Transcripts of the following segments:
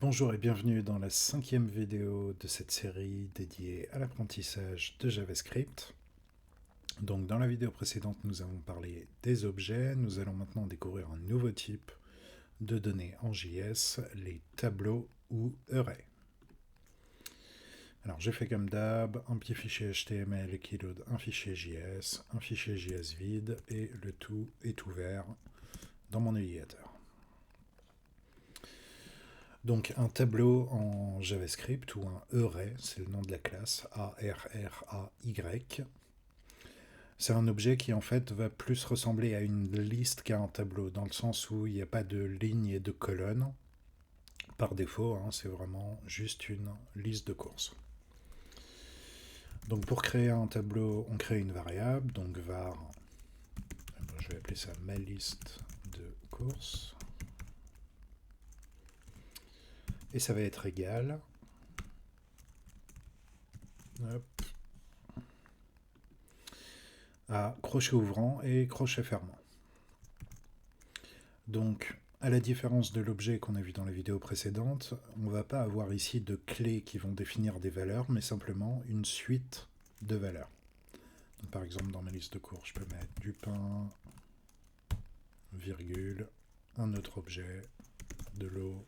Bonjour et bienvenue dans la 5e vidéo de cette série dédiée à l'apprentissage de JavaScript. Donc dans la vidéo précédente, nous avons parlé des objets. Nous allons maintenant découvrir un nouveau type de données en JS, les tableaux ou arrays. Alors j'ai fait comme d'hab, un petit fichier HTML qui load un fichier JS, un fichier JS vide et le tout est ouvert dans mon navigateur. Donc un tableau en JavaScript ou un array, c'est le nom de la classe, A-R-R-A-Y. C'est un objet qui en fait va plus ressembler à une liste qu'à un tableau, dans le sens où il n'y a pas de lignes et de colonnes. Par défaut, c'est vraiment juste une liste de courses. Donc pour créer un tableau, on crée une variable, donc var, je vais appeler ça ma liste de courses. Et ça va être égal à crochet ouvrant et crochet fermant. Donc, à la différence de l'objet qu'on a vu dans la vidéo précédente, on ne va pas avoir ici de clés qui vont définir des valeurs, mais simplement une suite de valeurs. Donc, par exemple, dans ma liste de cours, je peux mettre du pain, virgule, un autre objet, de l'eau.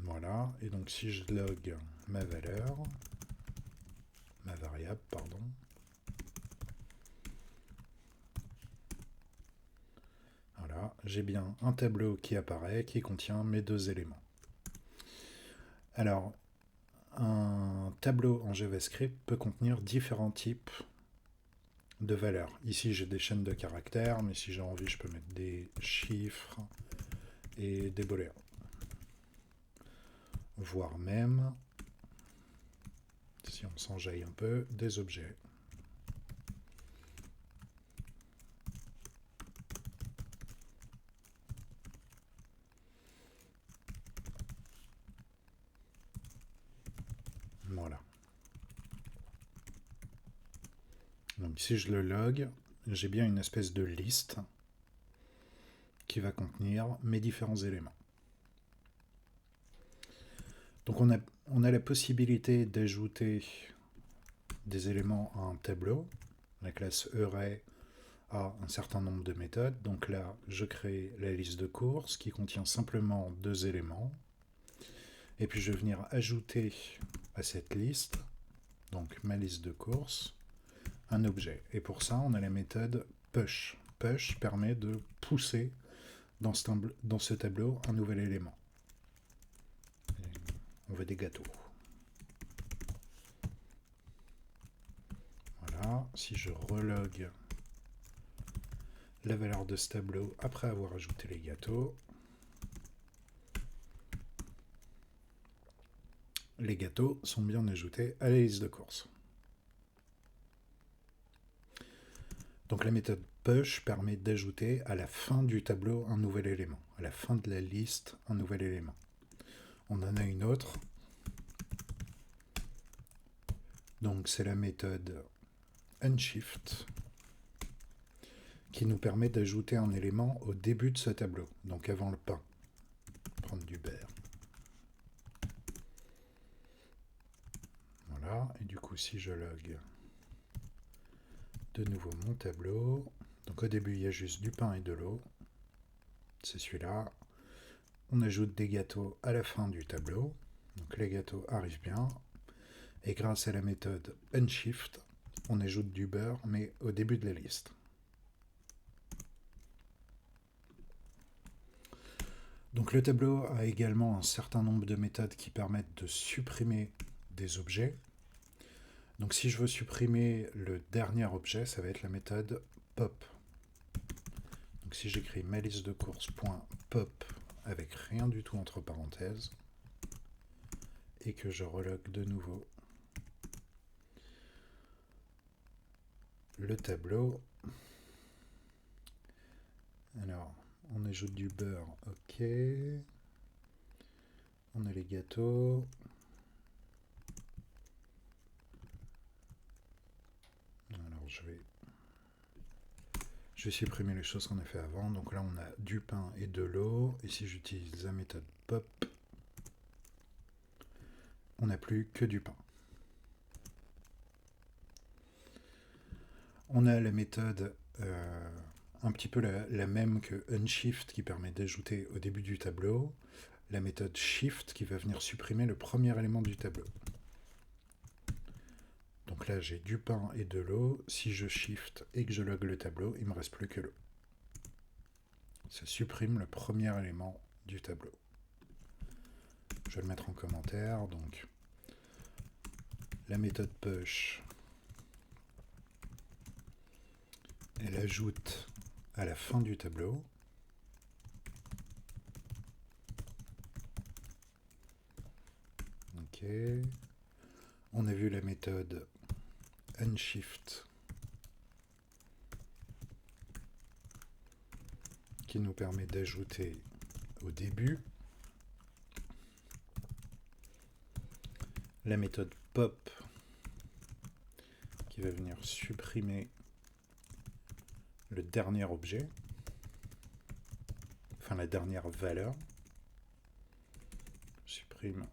Voilà, et donc si je log ma valeur, ma variable, pardon, voilà, j'ai bien un tableau qui apparaît, qui contient mes deux éléments. Alors, un tableau en JavaScript peut contenir différents types de valeurs. Ici, j'ai des chaînes de caractères, mais si j'ai envie, je peux mettre des chiffres et des booléens. Voire même, si on s'enjaille un peu, des objets. Voilà. Donc si je le log, j'ai bien une espèce de liste qui va contenir mes différents éléments. Donc on a la possibilité d'ajouter des éléments à un tableau. La classe array a un certain nombre de méthodes. Donc là, je crée la liste de courses qui contient simplement deux éléments. Et puis je vais venir ajouter à cette liste, donc ma liste de courses, un objet. Et pour ça, on a la méthode push. Push permet de pousser dans ce tableau un nouvel élément. On veut des gâteaux. Voilà, si je relog la valeur de ce tableau après avoir ajouté les gâteaux, les gâteaux sont bien ajoutés à la liste de courses. Donc la méthode push permet d'ajouter à la fin du tableau un nouvel élément, à la fin de la liste un nouvel élément. On en a une autre. Donc c'est la méthode unshift qui nous permet d'ajouter un élément au début de ce tableau, donc avant le pain. Prendre du beurre. Voilà, et du coup si je log de nouveau mon tableau, donc au début il y a juste du pain et de l'eau, c'est celui-là. On ajoute des gâteaux à la fin du tableau, donc les gâteaux arrivent bien, et grâce à la méthode unshift, on ajoute du beurre, mais au début de la liste. Donc le tableau a également un certain nombre de méthodes qui permettent de supprimer des objets. Donc si je veux supprimer le dernier objet, ça va être la méthode pop. Donc si j'écris ma liste de courses.pop avec rien du tout entre parenthèses, et que je relog de nouveau le tableau, alors on ajoute du beurre, ok, on a les gâteaux, alors je Je vais supprimer les choses qu'on a fait avant. Donc là, on a du pain et de l'eau. Et si j'utilise la méthode pop, on n'a plus que du pain. On a la méthode un petit peu la même que unshift qui permet d'ajouter au début du tableau. La méthode shift qui va venir supprimer le premier élément du tableau. Donc là, j'ai du pain et de l'eau. Si je shift et que je log le tableau, il ne me reste plus que l'eau. Ça supprime le premier élément du tableau. Je vais le mettre en commentaire. Donc, la méthode push, elle ajoute à la fin du tableau. Ok. On a vu la méthode unshift qui nous permet d'ajouter au début. La méthode pop qui va venir supprimer le dernier objet, enfin la dernière valeur. Supprime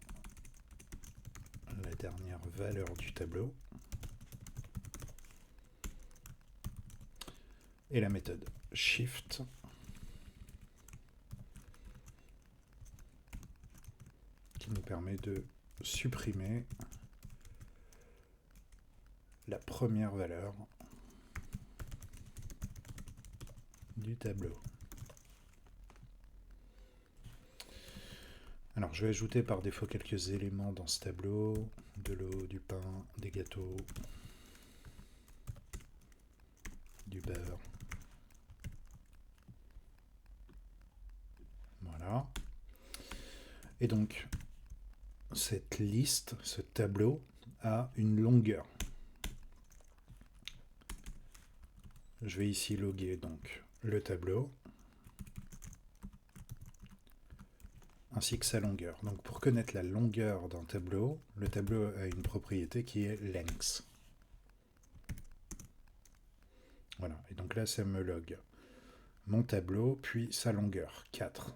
la dernière valeur du tableau. Et la méthode shift qui nous permet de supprimer la première valeur du tableau. Alors je vais ajouter par défaut quelques éléments dans ce tableau, de l'eau, du pain, des gâteaux, du beurre. Voilà. Et donc, cette liste, ce tableau, a une longueur. Je vais ici loguer donc le tableau, ainsi que sa longueur. Donc pour connaître la longueur d'un tableau, le tableau a une propriété qui est length. Voilà, et donc là ça me log mon tableau, puis sa longueur, 4.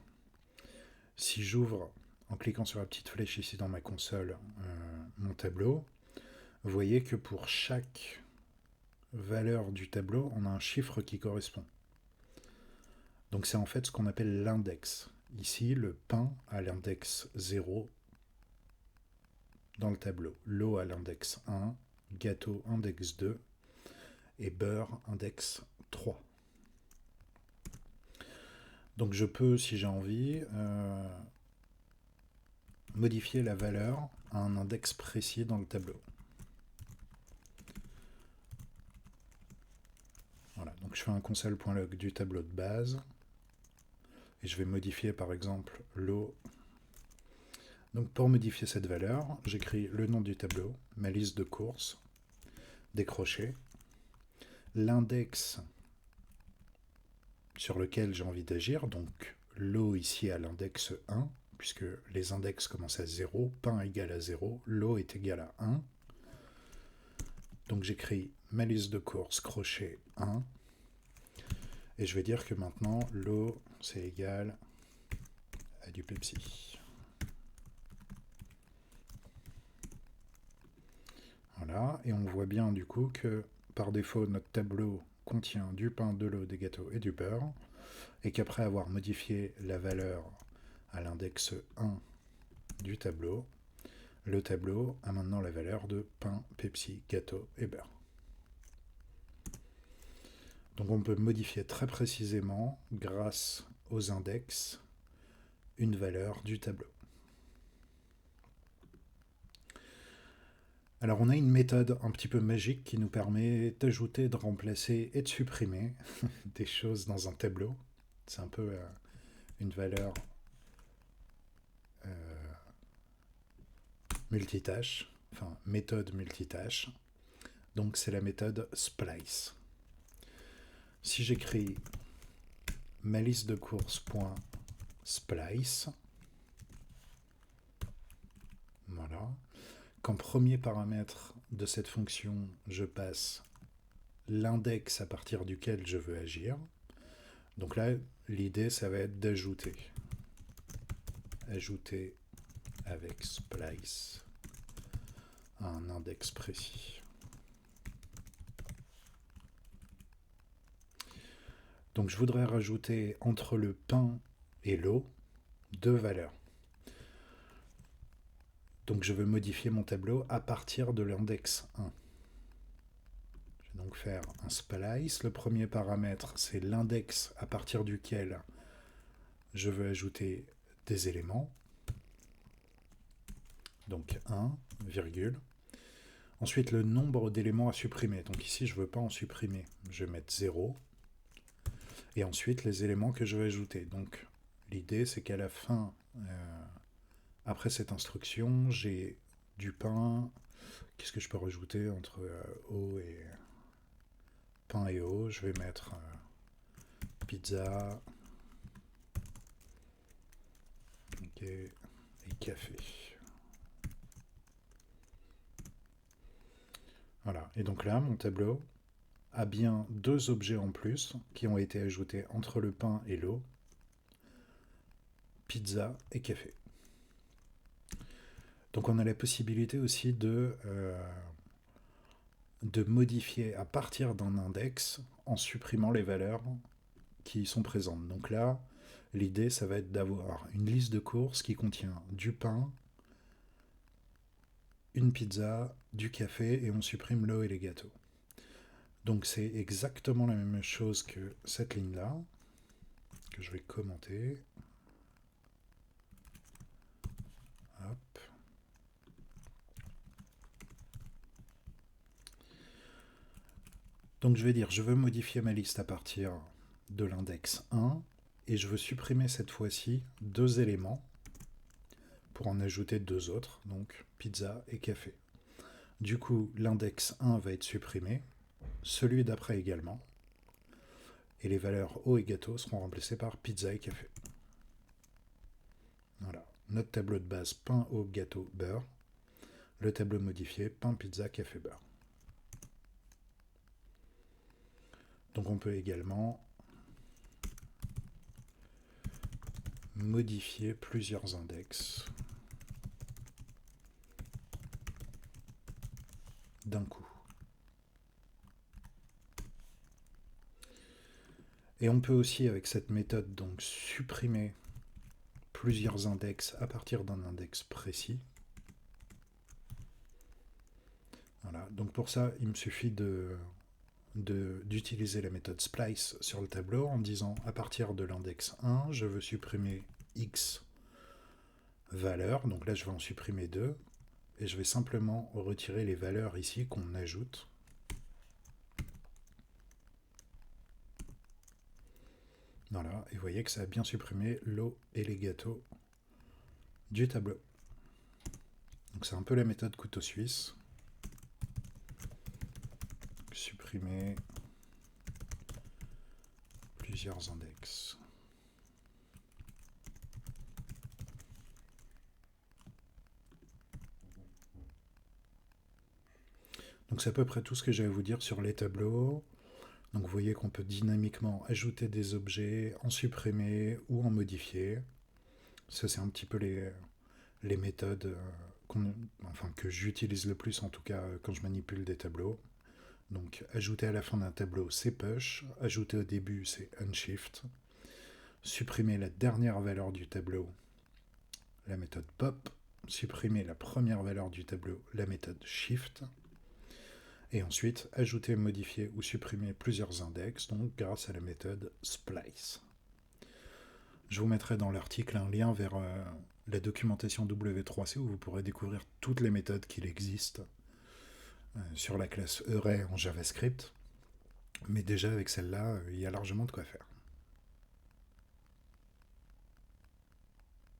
Si j'ouvre, en cliquant sur la petite flèche ici dans ma console, mon tableau, vous voyez que pour chaque valeur du tableau, on a un chiffre qui correspond. Donc c'est en fait ce qu'on appelle l'index. Ici, le pain a l'index 0 dans le tableau. L'eau a l'index 1, gâteau index 2 et beurre index 3. Donc je peux, si j'ai envie, modifier la valeur à un index précis dans le tableau. Voilà, donc je fais un console.log du tableau de base et je vais modifier par exemple l'eau. Donc pour modifier cette valeur, j'écris le nom du tableau, ma liste de courses, des crochets, l'index sur lequel j'ai envie d'agir, donc l'eau ici à l'index 1, puisque les index commencent à 0, pain égale à 0, l'eau est égale à 1. Donc j'écris ma liste de courses, crochet 1, et je vais dire que maintenant l'eau c'est égal à du Pepsi. Voilà, et on voit bien du coup que par défaut notre tableau contient du pain, de l'eau, des gâteaux et du beurre, et qu'après avoir modifié la valeur à l'index 1 du tableau, le tableau a maintenant la valeur de pain, Pepsi, gâteau et beurre. Donc on peut modifier très précisément, grâce aux index, une valeur du tableau. Alors on a une méthode un petit peu magique qui nous permet d'ajouter, de remplacer et de supprimer des choses dans un tableau. C'est un peu une valeur multitâche, enfin méthode multitâche. Donc c'est la méthode splice. Si j'écris ma liste de courses.splice, voilà, qu'en premier paramètre de cette fonction, je passe l'index à partir duquel je veux agir. Donc là, l'idée, ça va être d'ajouter. Ajouter avec splice à un index précis. Donc je voudrais rajouter entre le pain et l'eau 2 valeurs. Donc je veux modifier mon tableau à partir de l'index 1. Je vais donc faire un splice. Le premier paramètre, c'est l'index à partir duquel je veux ajouter des éléments. Donc 1, virgule. Ensuite, le nombre d'éléments à supprimer. Donc ici, je ne veux pas en supprimer. Je vais mettre 0. Et ensuite, les éléments que je vais ajouter. Donc l'idée, c'est qu'à la fin, après cette instruction, j'ai du pain. Qu'est-ce que je peux rajouter entre eau et pain et eau? Je vais mettre pizza et café. Voilà. Et donc là, mon tableau a bien 2 objets en plus qui ont été ajoutés entre le pain et l'eau. Pizza et café. Donc on a la possibilité aussi de modifier à partir d'un index en supprimant les valeurs qui y sont présentes. Donc là, l'idée, ça va être d'avoir une liste de courses qui contient du pain, une pizza, du café, et on supprime l'eau et les gâteaux. Donc c'est exactement la même chose que cette ligne-là, que je vais commenter. Hop. Donc je vais dire, je veux modifier ma liste à partir de l'index 1, et je veux supprimer cette fois-ci 2 éléments pour en ajouter 2 autres, donc pizza et café. Du coup, l'index 1 va être supprimé, celui d'après également, et les valeurs eau et gâteau seront remplacées par pizza et café. Voilà, notre tableau de base pain, eau, gâteau, beurre, le tableau modifié pain, pizza, café, beurre. Donc on peut également modifier plusieurs index d'un coup. Et on peut aussi, avec cette méthode, donc supprimer plusieurs index à partir d'un index précis. Voilà, donc pour ça, il me suffit d'utiliser la méthode splice sur le tableau en disant à partir de l'index 1, je veux supprimer x valeurs. Donc là, je vais en supprimer 2. Et je vais simplement retirer les valeurs ici qu'on ajoute. Voilà, et vous voyez que ça a bien supprimé l'eau et les gâteaux du tableau. Donc c'est un peu la méthode couteau suisse. Supprimer plusieurs index. Donc c'est à peu près tout ce que j'ai à vous dire sur les tableaux. Donc vous voyez qu'on peut dynamiquement ajouter des objets, en supprimer ou en modifier. Ça c'est un petit peu les méthodes que j'utilise le plus en tout cas quand je manipule des tableaux. Donc ajouter à la fin d'un tableau c'est push, ajouter au début c'est unshift, supprimer la dernière valeur du tableau, la méthode pop, supprimer la première valeur du tableau, la méthode shift, et ensuite ajouter, modifier ou supprimer plusieurs index, donc grâce à la méthode splice. Je vous mettrai dans l'article un lien vers la documentation W3C où vous pourrez découvrir toutes les méthodes qu'il existe sur la classe Array en JavaScript. Mais déjà avec celle-là, il y a largement de quoi faire.